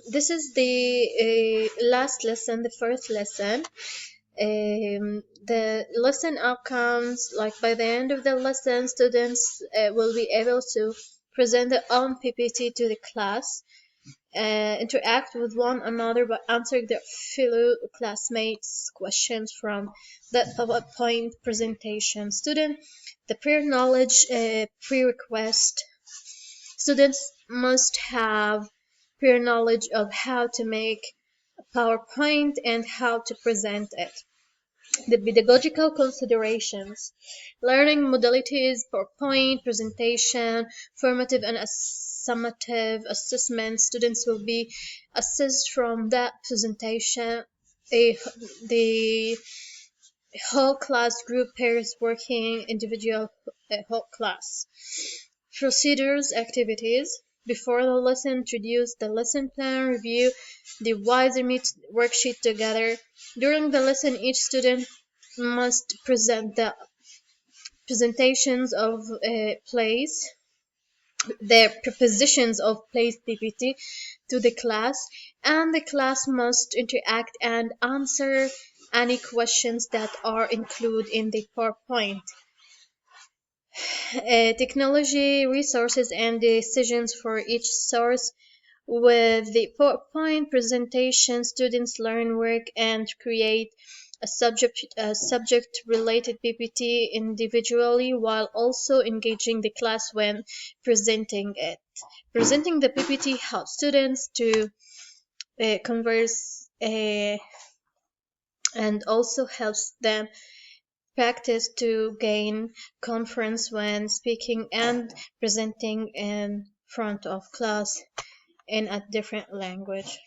This is the last lesson, the first lesson. The lesson outcomes, like by the end of the lesson, students will be able to present their own PPT to the class, interact with one another by answering their fellow classmates' questions from that PowerPoint presentation. The prior knowledge prerequisite. Students must have prior knowledge of how to make a PowerPoint and how to present it. The pedagogical considerations: learning modalities, PowerPoint presentation, formative and summative assessment. Students will be assessed from that presentation. The whole class, group, pairs, working, individual, whole class. Procedures, activities. Before the lesson, introduce the lesson plan, review the wiser worksheet together. During the lesson, each student must present the presentations of plays, their propositions of plays PPT to the class, and the class must interact and answer any questions that are included in the PowerPoint. Technology, resources, and decisions for each source. With the PowerPoint presentation, students learn, work, and create a subject-related PPT individually while also engaging the class when presenting it. Presenting the PPT helps students to converse and also helps them practice to gain confidence when speaking and presenting in front of class in a different language.